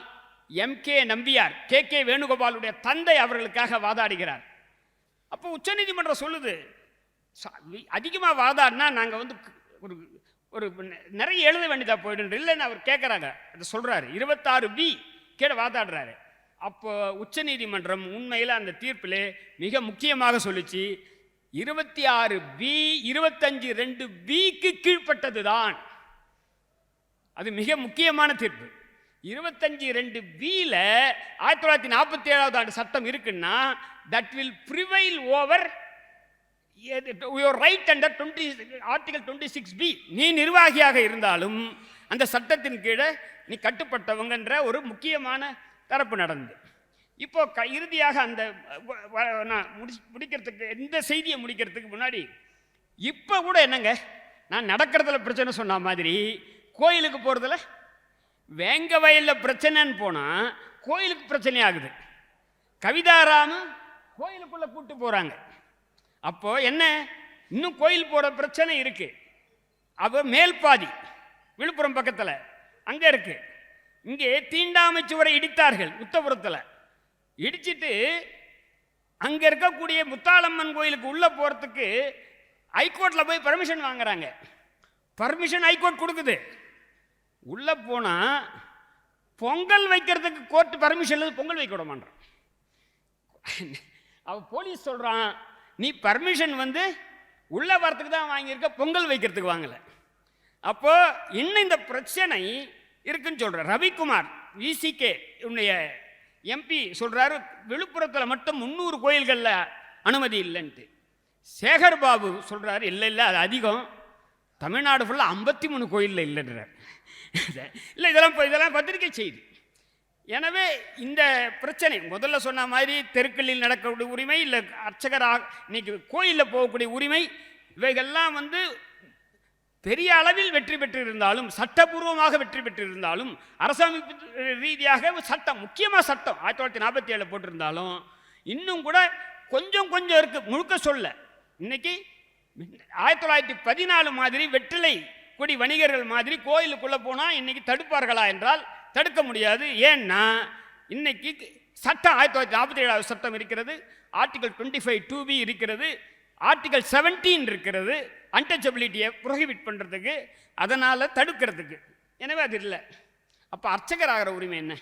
MK நம்பியார், KK வேணுகோபாலுடைய தந்தை அவர்களுக்காக வாதாடுகிறார். அப்போ உச்ச நீதிமன்றம் சொல்லுது, அதிகமாக வாதாடினா நாங்கள் ஒரு நிறைய எழுத வேண்டியதா போயிடு இல்லைன்னு அவர் கேட்குறாங்க. அதை சொல்றாரு. 26B கீழே வாதாடுறாரு. அப்போ உச்ச நீதிமன்றம் உண்மையில் அந்த தீர்ப்பிலே மிக முக்கியமாக சொல்லிச்சு, 26B 25(2)Bக்கு கீழ்ப்பட்டதுதான். அது மிக முக்கியமான தீர்ப்பு. 25(2)Bல 1947 ஆண்டு சட்டம் இருக்குன்னா, that will prevail over your right under article 26B. நீ நிர்வாகியாக இருந்தாலும் அந்த சட்டத்தின் கீழே நீ கட்டுப்பட்டவங்கன்ற ஒரு முக்கியமான தரப்பு நடந்து. இப்போ இறுதியாக அந்த முடிக்கிறதுக்கு, இந்த செய்தியை முடிக்கிறதுக்கு முன்னாடி இப்போ கூட என்னங்க, நான் நடக்கிறதுல பிரச்சனை சொன்ன மாதிரி கோயிலுக்கு போகிறதுல வேங்க வயலில் பிரச்சனைன்னு போனால் கோயிலுக்கு பிரச்சனை ஆகுது. கவிதாராம கோயிலுக்குள்ளே கூட்டு போகிறாங்க. அப்போ என்ன, இன்னும் கோயில் போகிற பிரச்சனை இருக்கு. அவ மேல்பாதி விழுப்புரம் பக்கத்தில் அங்கே இருக்கு. இங்கே தீண்டாமை சுவரை இடித்தார்கள் உத்தபுரத்தில். இடிச்சிட்டு அங்கே இருக்கக்கூடிய முத்தாளம்மன் கோயிலுக்கு உள்ளே போகிறதுக்கு ஹைகோர்ட்டில் போய் பர்மிஷன் வாங்குறாங்க. பர்மிஷன் ஹைகோர்ட் கொடுக்குது. உள்ளே போனால் பொங்கல் வைக்கிறதுக்கு கோர்ட் பர்மிஷன், பொங்கல் வைக்க விட மாட்டான். அவ போலீஸ் சொல்கிறான், நீ பர்மிஷன் உள்ள வரத்துக்கு தான் வாங்கியிருக்க, பொங்கல் வைக்கிறதுக்கு வாங்கலை. அப்போ இன்னும் இந்த பிரச்சனை இருக்குன்னு சொல்ற. ரவிக்குமார் VCK உன்னுடைய MP சொல்றாரு, விழுப்புரத்தில் மட்டும் 300 கோயில்களில் அனுமதி இல்லைன்ட்டு. சேகர் பாபு சொல்றாரு, இல்லை இல்லை அது அதிகம், தமிழ்நாடு ஃபுல்லாக 53 கோயிலில் இல்லைன்றார். இல்லை இதெல்லாம் பத்திரிகை செய்தி. எனவே இந்த பிரச்சனை முதல்ல சொன்ன மாதிரி தெருக்களில் நடக்கக்கூடிய உரிமை, இல்லை அர்ச்சகராக இன்னைக்கு கோயிலில் போகக்கூடிய உரிமை, இவைகள்லாம் பெரிய அளவில் வெற்றி பெற்றிருந்தாலும், சட்டபூர்வமாக வெற்றி பெற்றிருந்தாலும், அரசமைப்பு ரீதியாக சட்டம், முக்கியமாக சட்டம் 1947 போட்டிருந்தாலும் இன்னும் கூட கொஞ்சம் இருக்கு. முழுக்க சொல்ல இன்னைக்கு 1914 மாதிரி வெற்றிலை கொடி வணிகர்கள் மாதிரி கோயிலுக்குள்ள போனா இன்னைக்கு தடுப்பார்களா என்றால் தடுக்க முடியாது. ஏன்னா இன்னைக்கு சட்டம் 1947 சட்டம் இருக்கிறது, ஆர்டிகல் 25(2)B இருக்கிறது, ஆர்டிகல் 17 இருக்கிறது, அன்டச்சபிலிட்டியை ப்ரொஹிபிட் பண்ணுறதுக்கு, அதனால் தடுக்கிறதுக்கு. எனவே அது இல்லை. அப்போ அர்ச்சகர் ஆகிற உரிமை என்ன?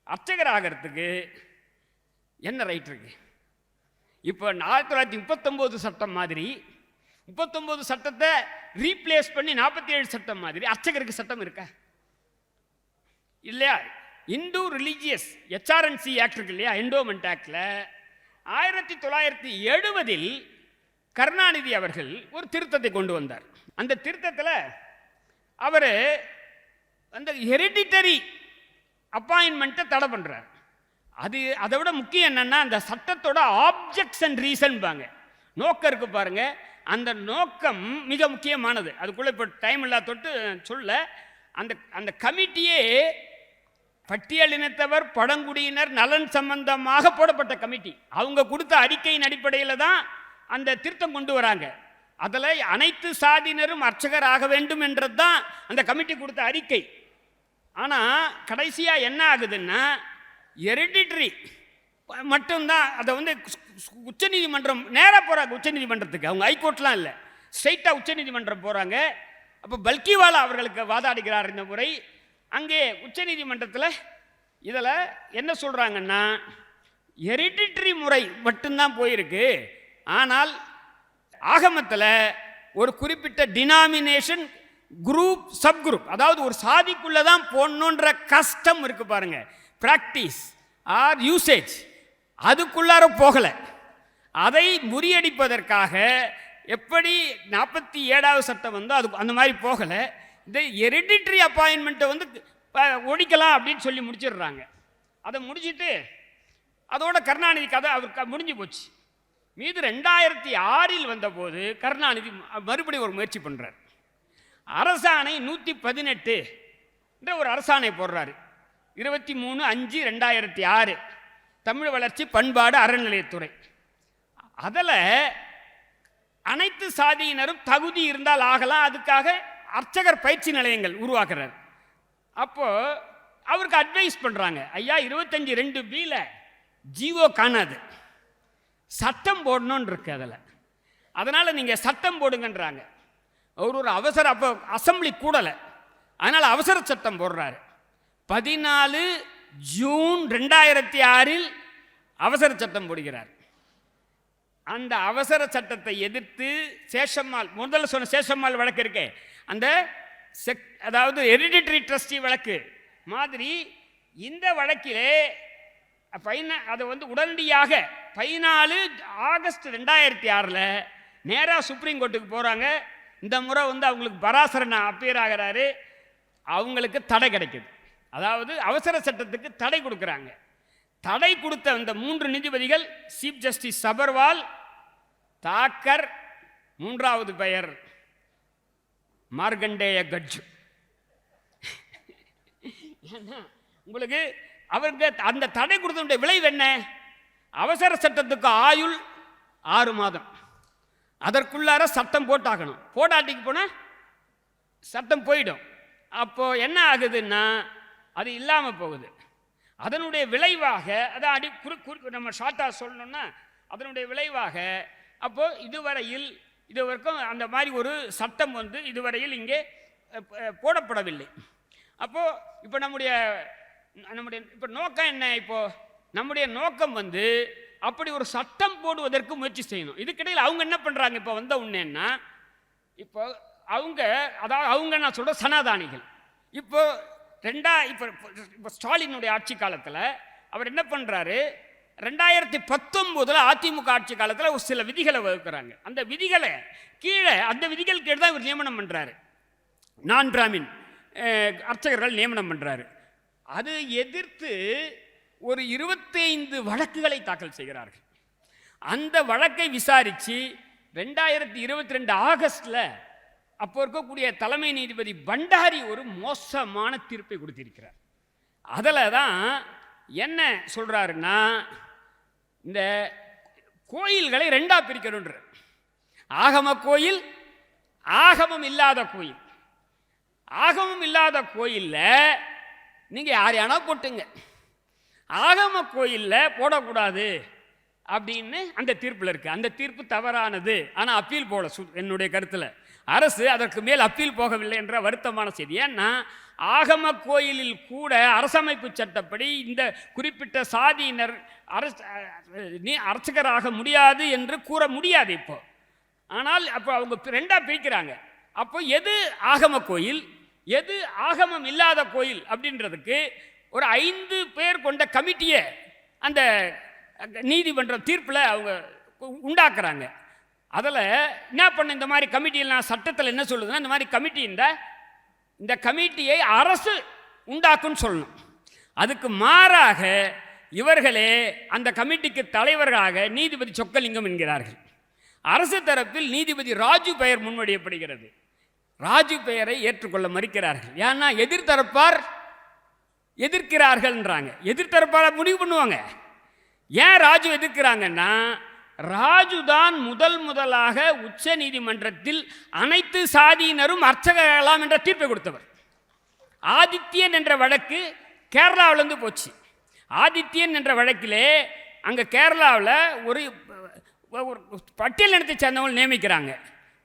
அர்ச்சகர் ஆகிறதுக்கு என்ன ரைட் இருக்கு? இப்போ 1939 சட்டம் மாதிரி 39 சட்டத்தை ரீப்ளேஸ் பண்ணி 47 சட்டம் மாதிரி அர்ச்சகருக்கு சட்டம் இருக்கா? இல்லையா? இந்து ரிலீஜியஸ் HRNC ஆக்ட் இருக்கு இல்லையா, என்டோமெண்ட் ஆக்டில் 1970 கருணாநிதி அவர்கள் ஒரு திருத்தத்தை கொண்டு வந்தார். அந்த திருத்தத்தில் அவர் அந்த ஹெரிடிட்டரி அப்பாயின்மெண்ட்டை தடை பண்ணுறார். அதை விட முக்கியம் என்னென்னா, அந்த சட்டத்தோட ஆப்ஜெக்ட்ஸ் அண்ட் ரீசன் பாங்க, நோக்கம் இருக்கு பாருங்க, அந்த நோக்கம் மிக முக்கியமானது. அதுக்குள்ளே இப்போ டைம் இல்லா தொட்டு சொல்ல, அந்த கமிட்டியே பட்டியலினத்தவர் பழங்குடியினர் நலன் சம்பந்தமாக போடப்பட்ட கமிட்டி. அவங்க கொடுத்த அறிக்கையின் அடிப்படையில் தான் அந்த திருத்தம் கொண்டு வராங்க. அதில் அனைத்து சாதியினரும் அர்ச்சகர் ஆக வேண்டும் என்றது தான் அந்த கமிட்டி கொடுத்த அறிக்கை. ஆனால் கடைசியாக என்ன ஆகுதுன்னா, ஹெரிடிட்டரி மட்டும்தான் அதை வந்து உச்சநீதிமன்றம் நேராக போகிறாங்க. உச்சநீதிமன்றத்துக்கு அவங்க ஹைகோர்ட்லாம் இல்லை, ஸ்ட்ரைட்டாக உச்சநீதிமன்றம் போகிறாங்க. அப்போ பல்கிவாலா அவர்களுக்கு வாதாடுகிறார் இந்த முறை. அங்கே உச்சநீதிமன்றத்தில் இதில் என்ன சொல்கிறாங்கன்னா, ஹெரிடிட்டரி முறை மட்டும்தான் போயிருக்கு, ஆனால் ஆகமத்தில் ஒரு குறிப்பிட்ட டினாமினேஷன் குரூப் சப்குரூப், அதாவது ஒரு சாதிக்குள்ளே தான் போடணுன்ற கஷ்டம் இருக்கு பாருங்க, ப்ராக்டிஸ் ஆர் யூசேஜ், அதுக்குள்ளார போகலை. அதை முறியடிப்பதற்காக எப்படி 47வது சட்டம் வந்து அது அந்த மாதிரி போகலை. இந்த ஹெரிடிட்டரி அப்பாயின்மெண்ட்டை வந்து ஒழிக்கலாம் அப்படின்னு சொல்லி முடிச்சிடுறாங்க. அதை முடிச்சுட்டு அதோட கருணாநிதி கதை அவருக்கு முடிஞ்சு போச்சு. மீது 2006 வந்தபோது கருணாநிதி மறுபடியும் ஒரு முயற்சி பண்ணுறார். அரசாணை 118 என்ற ஒரு அரசாணை போடுறாரு. 23/5/2006 தமிழ் வளர்ச்சி பண்பாடு அறநிலையத்துறை. அதில் அனைத்து சாதியினரும் தகுதி இருந்தால் ஆகலாம், அதுக்காக அர்ச்சகர் பயிற்சி நிலையங்கள் உருவாக்குறார். அப்போது அவருக்கு அட்வைஸ் பண்ணுறாங்க, ஐயா 25(2)B ஜீவோ காணாது, சட்டம் போடணுன்னு இருக்கு அதில், அதனால் நீங்கள் சட்டம் போடுங்கன்றாங்க. அவர் ஒரு அவசர, அப்போ அசம்பிளி கூடலை, அதனால் அவசர சட்டம் போடுறாரு. 14 ஜூன் 2006 அவசர சட்டம் போடுகிறார். அந்த அவசர சட்டத்தை எதிர்த்து சேஷம்மாள், முதல்ல சொன்ன சேஷம்மாள் வழக்கு இருக்கே, அந்த அதாவது ஹெரிடிட்டரி ட்ரஸ்டி வழக்கு மாதிரி இந்த வழக்கிலே அதை வந்து உடனடியாக 14 ஆகஸ்ட் 2006 நேராக சுப்ரீம் கோர்ட்டுக்கு போகிறாங்க. இந்த முறை வந்து அவங்களுக்கு பராசரன் அப்பியர் ஆகிறாரு, அவங்களுக்கு தடை கிடைக்குது. அதாவது அவசர சட்டத்துக்கு தடை கொடுக்குறாங்க. தடை கொடுத்த அந்த 3 நீதிபதிகள் சீஃப் ஜஸ்டிஸ் சபர்வால், தாக்கர், 3வது பெயர் மார்கண்டேய கட்ஜு. உங்களுக்கு அவருக்கு அந்த தடை கொடுத்த விளைவு என்ன? அவசர சட்டத்துக்கு ஆயுள் 6 மாதம், அதற்குள்ளார சட்டம் போட்டாகணும். போடாட்டிக்கு போனால் சட்டம் போயிடும். அப்போது என்ன ஆகுதுன்னா அது இல்லாமல் போகுது. அதனுடைய விளைவாக அதை நம்ம ஷார்ட்டாக சொல்லணும்னா அதனுடைய விளைவாக அப்போது இதுவரைக்கும் அந்த மாதிரி ஒரு சட்டம் வந்து இதுவரையில் இங்கே போடப்படவில்லை. அப்போது இப்போ நம்முடைய இப்போ நோக்கம் என்ன? இப்போது நம்முடைய நோக்கம் வந்து அப்படி ஒரு சட்டம் போடுவதற்கு முயற்சி செய்யணும். இதுக்கிடையில் அவங்க என்ன பண்ணுறாங்க? இப்போ வந்த உடனேன்னா இப்போ அவங்க நான் சொல்கிற சனாதானிகள் இப்போ ஸ்டாலினுடைய ஆட்சி காலத்தில் அவர் என்ன பண்ணுறாரு, 2019 அதிமுக ஆட்சி காலத்தில் ஒரு சில விதிகளை வகுக்கிறாங்க. அந்த விதிகளை கீழே, அந்த விதிகள் கீழே தான் இவர் நியமனம் பண்ணுறாரு, நான் பிராமின் அர்ச்சகர்கள் நியமனம் பண்ணுறாரு. அது எதிர்த்து ஒரு 25 வழக்குகளை தாக்கல் செய்கிறார்கள். அந்த வழக்கை விசாரித்து 2022 ஆகஸ்டில் அப்போ இருக்கக்கூடிய தலைமை நீதிபதி பண்டாரி ஒரு மோசமான தீர்ப்பை கொடுத்திருக்கிறார். அதில் தான் என்ன சொல்கிறாருன்னா, இந்த கோயில்களை 2ஆக பிரிக்கணுன்ற, ஆகம கோயில், ஆகமம் இல்லாத கோயில். ஆகமம் இல்லாத கோயிலில் நீங்கள் யாரையானா போட்டுங்க, ஆகம கோயிலில் போடக்கூடாது அப்படின்னு அந்த தீர்ப்பில் இருக்குது. அந்த தீர்ப்பு தவறானது, ஆனால் அப்பீல் போல என்னுடைய கருத்தில் அரசு அதற்கு மேல் அப்பீல் போகவில்லை என்ற வருத்தமான செய்தி. ஏன்னா ஆகம கோயிலில் கூட அரசமைப்பு சட்டப்படி இந்த குறிப்பிட்ட சாதியினர் அர்ச்சகராக முடியாது என்று கூற முடியாது இப்போ. ஆனால் அப்போ அவங்க 2ஆக பிரிக்கிறாங்க. அப்போ எது ஆகம கோயில், எது ஆகமம் இல்லாத கோயில் அப்படின்றதுக்கு ஒரு 5 பேர் கொண்ட கமிட்டியை அந்த நீதிமன்ற தீர்ப்பில் அவங்க உண்டாக்குறாங்க. அதில் என்ன பண்ண, இந்த மாதிரி கமிட்டியில் சட்டத்தில் என்ன சொல்லுதுன்னா, இந்த மாதிரி கமிட்டி இந்த கமிட்டியை அரசு உண்டாக்குன்னு சொல்லணும். அதுக்கு மாறாக இவர்களே அந்த கமிட்டிக்கு தலைவர்களாக நீதிபதி சொக்கலிங்கம் என்கிறார்கள். அரசு தரப்பில் நீதிபதி ராஜு பெயர் முன்வடியப்படுகிறது. ராஜு பெயரை ஏற்றுக்கொள்ள மறுக்கிறார்கள். ஏன்னா எதிர்த்தரப்பார் எதிர்க்கிறார்கள்ன்றாங்க. எதிர்த்தரப்பார் முடிவு பண்ணுவாங்க. ஏன் ராஜு எதிர்க்கிறாங்கன்னா, ராஜு தான் முதலாக உச்ச நீதிமன்றத்தில் அனைத்து சாதியினரும் அர்ச்சகர்களாம் என்ற தீர்ப்பை கொடுத்தவர். ஆதித்யன் என்ற வழக்கு கேரளாவிலேருந்து போச்சு. ஆதித்யன் என்ற வழக்கிலே அங்கே கேரளாவில் ஒரு பட்டியல் இனத்தை சேர்ந்தவங்க நியமிக்கிறாங்க.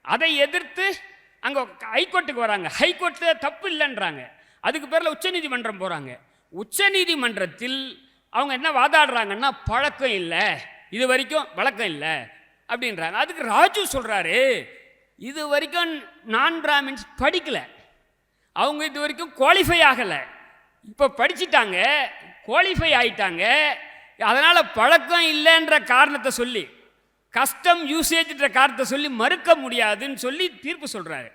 அதை எதிர்த்து அங்கே ஹைகோர்ட்டுக்கு வராங்க. ஹைகோர்ட்டில் தப்பு இல்லைன்றாங்க. அதுக்கு பேரில் உச்சநீதிமன்றம் போகிறாங்க. உச்சநீதிமன்றத்தில் அவங்க என்ன வாதாடுறாங்கன்னா, பழக்கம் இல்லை, இது வரைக்கும் வழக்கம் இல்லை அப்படின்றாங்க. அதுக்கு ராஜு சொல்கிறாரு, இது வரைக்கும் நான் பிராமின்ஸ் படிக்கலை, அவங்க இது வரைக்கும் குவாலிஃபை ஆகலை, இப்போ படிச்சுட்டாங்க, குவாலிஃபை ஆயிட்டாங்க, அதனால் பழக்கம் இல்லைன்ற காரணத்தை சொல்லி, கஸ்டம் யூசேஜ்ன்ற காரணத்தை சொல்லி மறுக்க முடியாதுன்னு சொல்லி தீர்ப்பு சொல்கிறாரு.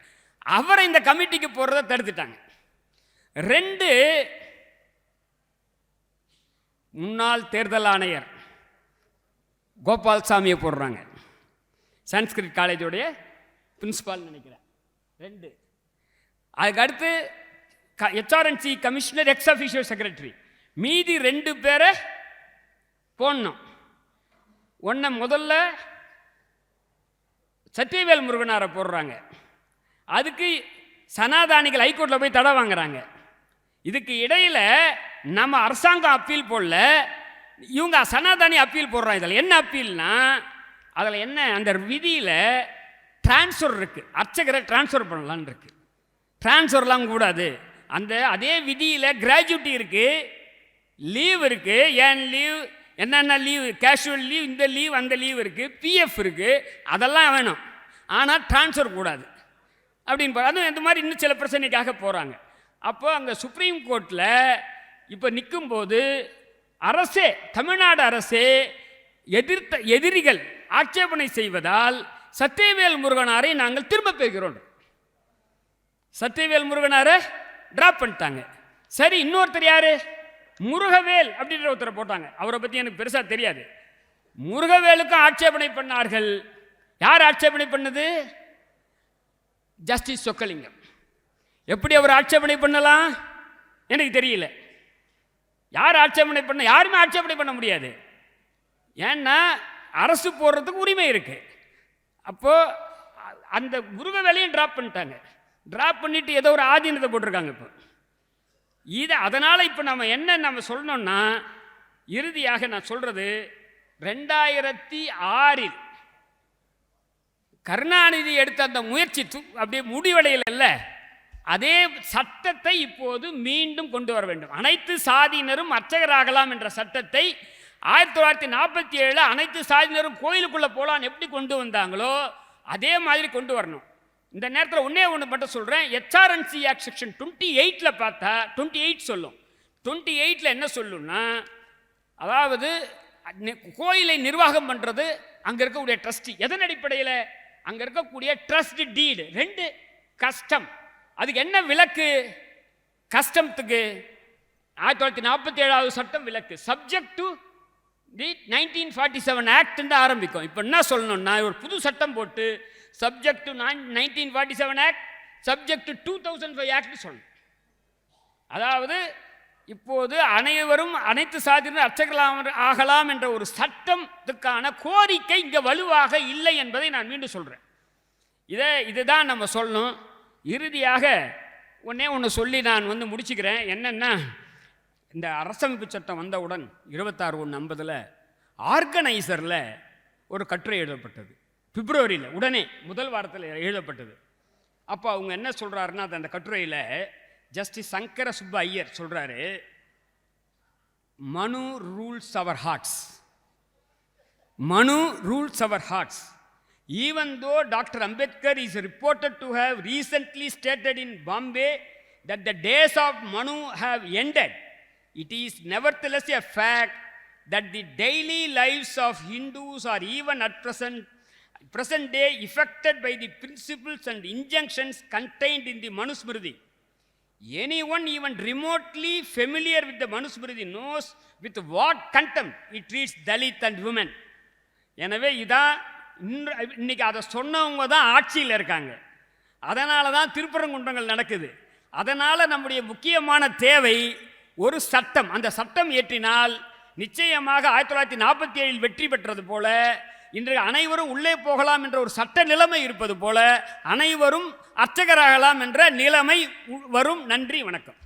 அவரை இந்த கமிட்டிக்கு போகிறத தடுத்துட்டாங்க. 2 முன்னாள் தேர்தல் ஆணையர் கோபால்சாமியை போடுறாங்க. சன்ஸ்கிரிட் காலேஜோடைய பிரின்சிபால் நினைக்கிறேன். 2 அதுக்கு அடுத்து HRNC commissioner X official secretary. மீதி 2 பேரை போடணும். முதல்ல சத்தியவேல் முருகனாரை போடுறாங்க. அதுக்கு சனாதானிகள் ஹைகோர்ட்டில் போய் தடை வாங்குறாங்க. இதுக்கு இடையில் நம்ம அரசாங்கம் அப்பீல் போடல, இவங்க சனாதானி அப்பீல் போடுறாங்க. இதில் என்ன அப்பீல்னா, அதில் என்ன அந்த விதியில் டிரான்ஸ்ஃபர் இருக்குது, அர்ச்சகரை டிரான்ஸ்ஃபர் பண்ணலான்னு இருக்குது. டிரான்ஸ்ஃபர்லாம் கூடாது. அதே விதியில் கிராஜுவிட்டி இருக்குது, லீவ் இருக்குது, ஏன் லீவ், என்னென்ன லீவ், கேஷுவல் லீவ், இந்த லீவ் அந்த லீவ் இருக்குது, பிஎஃப் இருக்குது, அதெல்லாம் வேணும். ஆனால் டிரான்ஸ்ஃபர் கூடாது அப்படின்னு அதுவும் இந்த மாதிரி இன்னும் சில பிரச்சனைக்காக போகிறாங்க. அப்போ அங்கே சுப்ரீம் கோர்ட்டில் இப்போ நிற்கும்போது அரசே, தமிழ்நாடு அரசே எதிரிகள் ஆட்சேபனை செய்வதால் சத்தியவேல் முருகனாரை நாங்கள் திரும்ப பெறுகிறோம். சத்தியவேல் முருகனாரை டிராப் பண்ணிட்டாங்க. சரி, இன்னொருத்தர் யாரு, முருகவேல் அப்படின்ற ஒருத்தரை போட்டாங்க. அவரை பற்றி எனக்கு பெருசாக தெரியாது. முருகவேலுக்கும் ஆட்சேபனை பண்ணார்கள். யார் ஆட்சேபனை பண்ணது? ஜஸ்டிஸ் சொக்கலிங்கம். எப்படி அவர் ஆட்சேபனை பண்ணலாம் எனக்கு தெரியல. யார் ஆட்சேபனை பண்ண? யாருமே ஆட்சேபனை பண்ண முடியாது. ஏன்னா அரசு போடுறதுக்கு உரிமை இருக்கு. அப்போ அந்த முருகவேலையும் டிராப் பண்ணிட்டாங்க. டிராப் பண்ணிட்டு ஏதோ ஒரு ஆதீனத்தை போட்டிருக்காங்க. இப்போ இது அதனால் இப்போ நம்ம சொல்லணும்னா, இறுதியாக நான் சொல்கிறது, 2006 கருணாநிதி எடுத்த அந்த முயற்சி அப்படியே முடிவடையல. அதே சட்டத்தை இப்போது மீண்டும் கொண்டு வர வேண்டும். அனைத்து சாதியினரும் அர்ச்சகராகலாம் என்ற சட்டத்தை 1947 அனைத்து சாதியினரும் கோயிலுக்குள்ளே போகலான்னு எப்படி கொண்டு வந்தாங்களோ அதே மாதிரி கொண்டு வரணும். இந்த நேரத்தில் ஒன்று மட்டும் சொல்கிறேன். HRNC ஆக்ட் செக்ஷன் 28 பார்த்தா 28 சொல்லும். 28 என்ன சொல்லும்னா, அதாவது கோயிலை நிர்வாகம் பண்ணுறது அங்கே இருக்கக்கூடிய ட்ரஸ்டி. எதன் அடிப்படையில்? அங்கே இருக்கக்கூடிய ட்ரஸ்ட் டீடு 2 கஸ்டம். அதுக்கு என்ன விலக்கு? கஸ்டம்த்துக்கு 1947 சட்டம் விலக்கு. சப்ஜெக்ட் டு தி 1947 ஆக்ட் ஆரம்பிக்கும். இப்போ என்ன சொல்லணும்னா, ஒரு புது சட்டம் போட்டு subject to 1947 act, subject to 2005 act சொல்லணும். அதாவது இப்போது அனைவரும் அனைத்து சாதியினர் அர்ச்சகர்கள் ஆகலாம் என்ற ஒரு சட்டத்துக்கான கோரிக்கை இங்கே வலுவாக இல்லை என்பதை நான் மீண்டும் சொல்கிறேன். இதுதான் நம்ம சொல்லணும். இறுதியாக ஒன்று சொல்லி நான் முடிச்சுக்கிறேன். என்னென்னா, இந்த அரசமைப்பு சட்டம் வந்தவுடன் 26/1/50 ஆர்கனைசரில் ஒரு கட்டுரை எழுதப்பட்டது. பிப்ரவரியில் உடனே முதல் வாரத்தில் எழுதப்பட்டது. அப்போ அவங்க என்ன சொல்கிறாருன்னா, அந்த கட்டுரையில் ஜஸ்டிஸ் சங்கர சுப்ப ஐயர் சொல்கிறாரு, Manu rules our hearts. Manu rules our hearts. Even though Dr. Ambedkar is reported to have recently stated in Bombay that the days of Manu have ended, It is nevertheless a fact that the daily lives of Hindus are even at present day affected by the principles and injunctions contained in the Manusmriti. Anyone even remotely familiar with the Manusmriti knows with what contempt it treats Dalit and women. எனவே இதான் இன்னைக்கு அதை சொன்னவங்க தான் ஆட்சியில் இருக்காங்க. அதனால தான் திருப்பரங்குன்றங்கள் நடக்குது. அதனால் நம்முடைய முக்கியமான தேவை ஒரு சட்டம். அந்த சட்டம் இயற்றினால் நிச்சயமாக 1947 வெற்றி பெற்றது போல இன்று அனைவரும் உள்ளே போகலாம் என்ற ஒரு சட்ட நிலைமை இருப்பது போல அனைவரும் அர்ச்சகராகலாம் என்ற நிலைமை வரும். நன்றி, வணக்கம்.